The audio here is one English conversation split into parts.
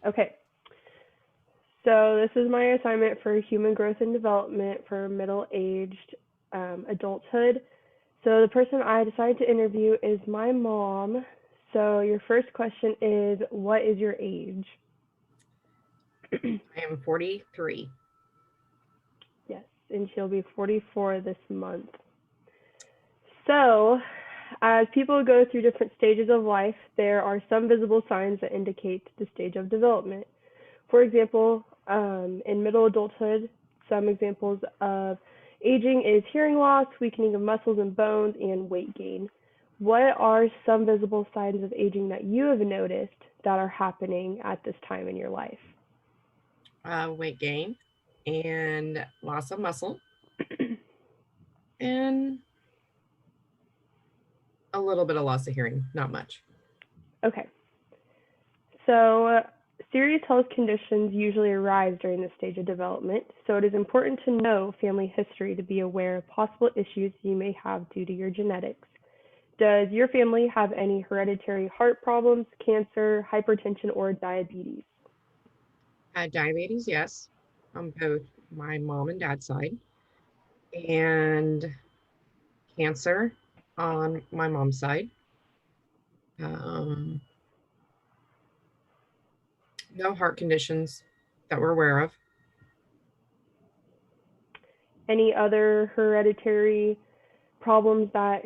Okay, so this is my assignment for human growth and development for middle-aged adulthood. So the person I decided to interview is my mom. So your first question is, what is your age? I am 43. Yes, and she'll be 44 this month. So, as people go through different stages of life, there are some visible signs that indicate the stage of development. For example, in middle adulthood, some examples of aging is hearing loss, weakening of muscles and bones, and weight gain. What are some visible signs of aging that you have noticed that are happening at this time in your life? Weight gain and loss of muscle and a little bit of loss of hearing, not much. Okay, so serious health conditions usually arise during this stage of development, so it is important to know family history to be aware of possible issues you may have due to your genetics. Does your family have any hereditary heart problems, cancer, hypertension, or diabetes? Diabetes, yes, on both my mom and dad's side, and cancer on my mom's side. Um, no heart conditions that we're aware of. Any other hereditary problems that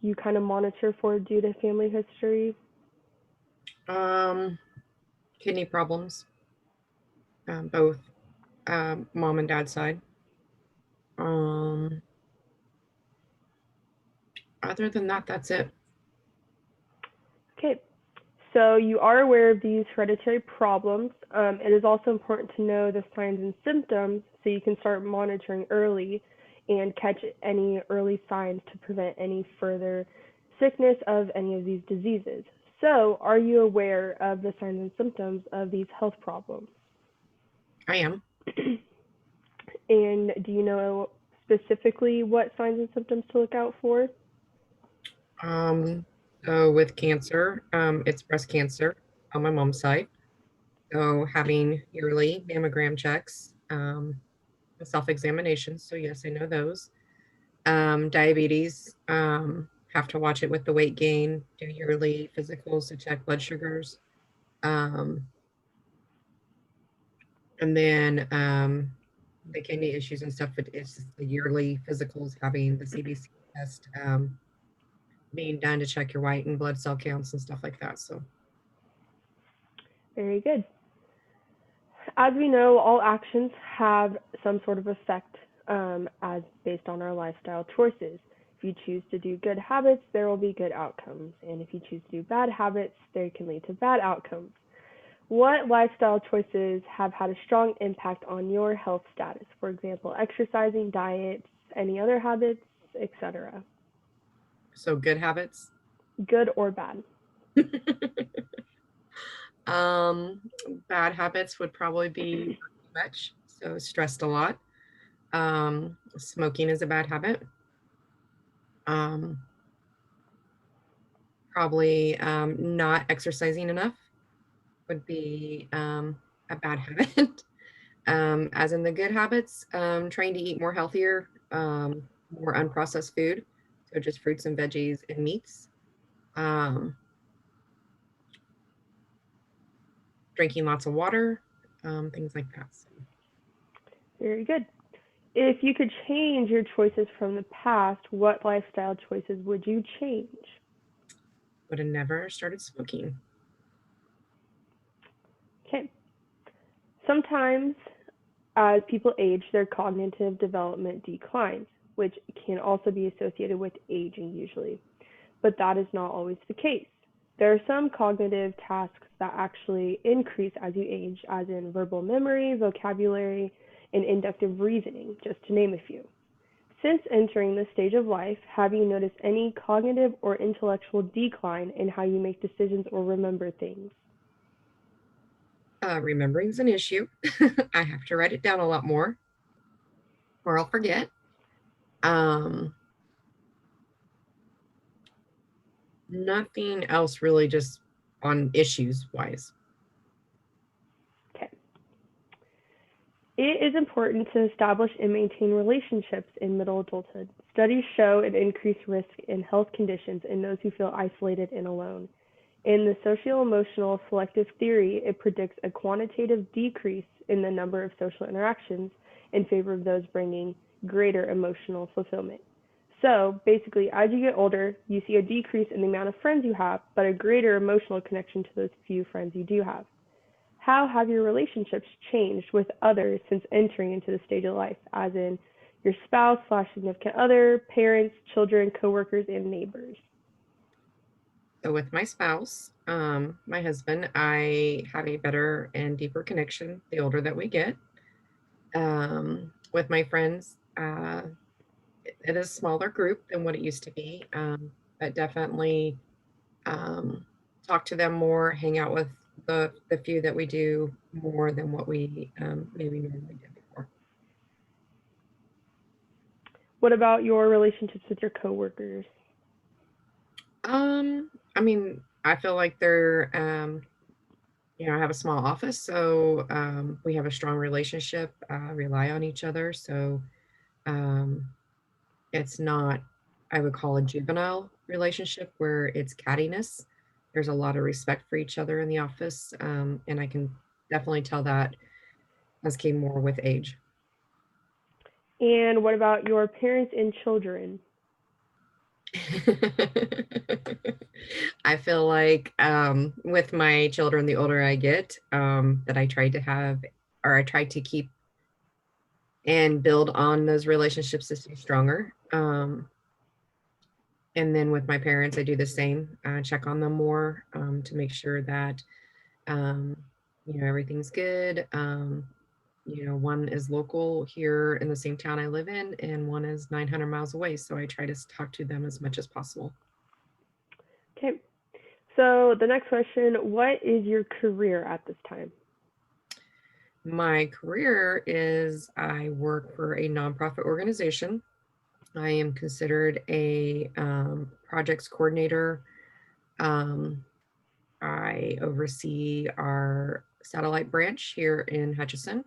you kind of monitor for due to family history? Um, Kidney problems, both mom and dad's side. Um, Other than that, that's it. Okay, so you are aware of these hereditary problems. It is also important to know the signs and symptoms so you can start monitoring early and catch any early signs to prevent any further sickness of any of these diseases. So, are you aware of the signs and symptoms of these health problems? I am. And do you know specifically what signs and symptoms to look out for? Um, so with cancer, it's breast cancer on my mom's side. So having yearly mammogram checks, self-examinations. So yes, I know those. Diabetes, have to watch it with the weight gain, do yearly physicals to check blood sugars. Um, and then the kidney issues and stuff, it's just the yearly physicals, having the CBC test being done to check your white and blood cell counts and stuff like that. So Very good. As we know, all actions have some sort of effect as based on our lifestyle choices. If you choose to do good habits, there will be good outcomes. And if you choose to do bad habits, they can lead to bad outcomes. What lifestyle choices have had a strong impact on your health status? For example, exercising, diets, any other habits, etc. good habits. Good or bad? um, Bad habits would probably be too much, so stressed a lot. Smoking is a bad habit. Um, Probably not exercising enough would be a bad habit. As in the good habits, trying to eat more healthier, more unprocessed food, so just fruits and veggies and meats. Um, Drinking lots of water, things like that. So Very good. If you could change your choices from the past, what lifestyle choices would you change? would have never started smoking. Okay. Sometimes as people age, their cognitive development declines, which can also be associated with aging usually. But that is not always the case. There are some cognitive tasks that actually increase as you age, as in verbal memory, vocabulary, and inductive reasoning, just to name a few. Since entering this stage of life, have you noticed any cognitive or intellectual decline in how you make decisions or remember things? Remembering's an issue. I have to write it down a lot more, or I'll forget. Um, Nothing else really, just on issues wise. It is important to establish and maintain relationships in middle adulthood. Studies show an increased risk in health conditions in those who feel isolated and alone. In the socio-emotional selective theory, it predicts a quantitative decrease in the number of social interactions in favor of those bringing greater emotional fulfillment. So basically, as you get older, you see a decrease in the amount of friends you have, but a greater emotional connection to those few friends you do have. How have your relationships changed with others since entering into the stage of life, as in your spouse slash significant other, parents, children, coworkers, and neighbors? So with my spouse, my husband, I have a better and deeper connection the older that we get. With my friends, it is a smaller group than what it used to be, but definitely um, talk to them more, hang out with the few that we do more than what we maybe normally did before. What about your relationships with your coworkers? I mean, I feel like they're I have a small office, so we have a strong relationship, rely on each other. So um, it's not, I would call a juvenile relationship where it's cattiness. There's a lot of respect for each other in the office, and I can definitely tell that has came more with age. And what about your parents and children? I feel like with my children, the older I get, that I try to have, or I try to keep and build on those relationships to stay stronger. And then with my parents, I do the same, check on them more to make sure that, um, everything's good. One is local here in the same town I live in, and one is 900 miles away. So I try to talk to them as much as possible. Okay. So the next question, what is your career at this time? My career is I work for a nonprofit organization. I am considered a projects coordinator. Um, I oversee our satellite branch here in Hutchinson,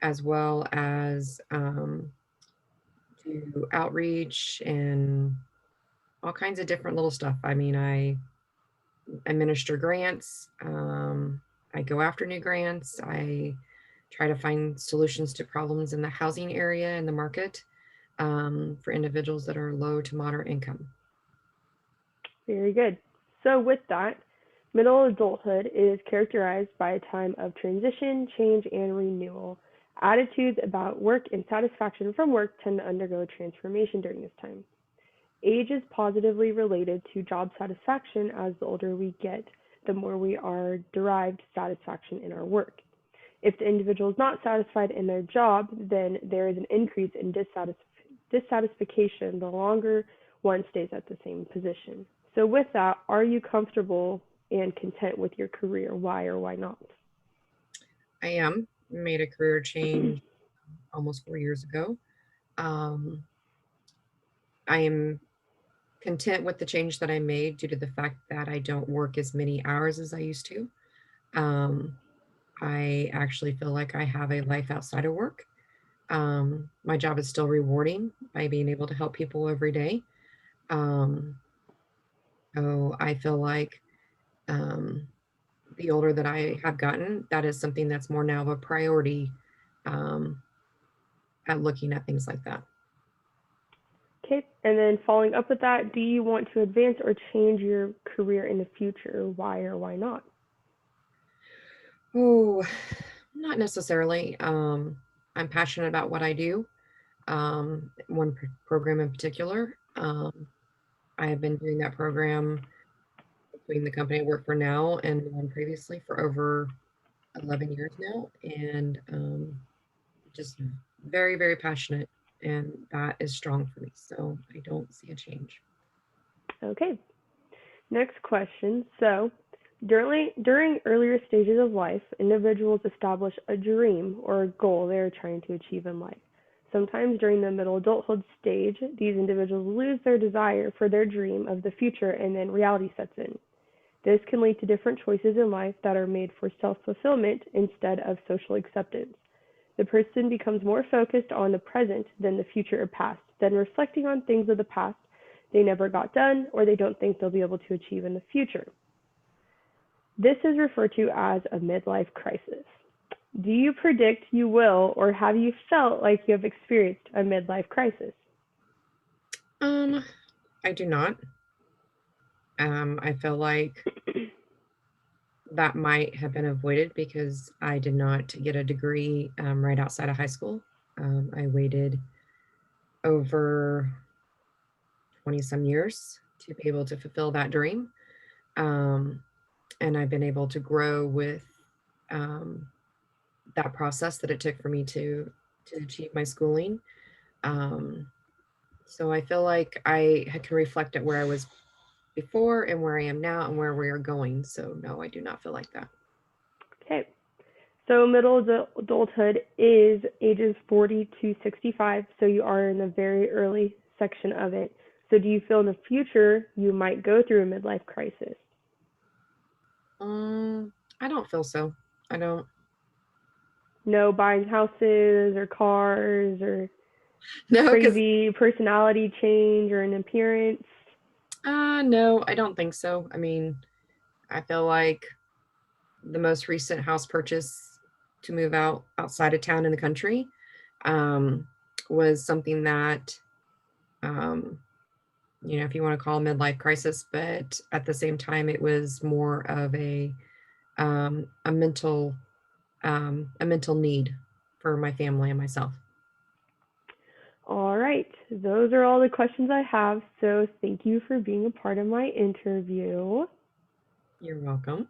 as well as do outreach and all kinds of different little stuff. I mean, I administer grants. I go after new grants. I try to find solutions to problems in the housing area and the market for individuals that are low to moderate income. Very good. So with that, middle adulthood is characterized by a time of transition, change, and renewal. Attitudes about work and satisfaction from work tend to undergo transformation during this time. Age is positively related to job satisfaction. As the older we get, the more we are derived satisfaction in our work. If the individual is not satisfied in their job, then there is an increase in dissatisfaction the longer one stays at the same position. So, with that, are you comfortable and content with your career? Why or why not? I am made a career change almost 4 years ago. Um, I am content with the change that I made due to the fact that I don't work as many hours as I used to. Um, I actually feel like I have a life outside of work. My job is still rewarding by being able to help people every day. Um, so I feel like um, the older that I have gotten, that is something that's more now of a priority um, at looking at things like that. Okay, and then following up with that, do you want to advance or change your career in the future? Why or why not? Oh, not necessarily. I'm passionate about what I do. One program in particular. I have been doing that program between the company I work for now and the one previously for over 11 years now, and just very, very passionate, and that is strong for me. So I don't see a change. Okay, next question. So, during earlier stages of life, individuals establish a dream or a goal they are trying to achieve in life. Sometimes during the middle adulthood stage, these individuals lose their desire for their dream of the future and then reality sets in. This can lead to different choices in life that are made for self fulfillment instead of social acceptance. The person becomes more focused on the present than the future or past, then reflecting on things of the past they never got done or they don't think they'll be able to achieve in the future. This is referred to as a midlife crisis. Do you predict you will, or have you felt like you have experienced a midlife crisis? Um, I do not. I feel like that might have been avoided because I did not get a degree right outside of high school. I waited over 20 some years to be able to fulfill that dream. Um, and I've been able to grow with um, that process that it took for me to achieve my schooling. Um, so I feel like I can reflect at where I was before and where I am now and where we are going. So no, I do not feel like that. Okay, so middle adulthood is ages 40 to 65, so you are in the very early section of it. So do you feel in the future you might go through a midlife crisis? I don't feel so. I don't. No buying houses or cars or No, because crazy personality change or an appearance? no, I don't think so. I mean, I feel like the most recent house purchase to move outside of town in the country um, was something that um, if you want to call a midlife crisis, but at the same time, it was more of um, a mental a mental need for my family and myself. All right, those are all the questions I have. So thank you for being a part of my interview. You're welcome.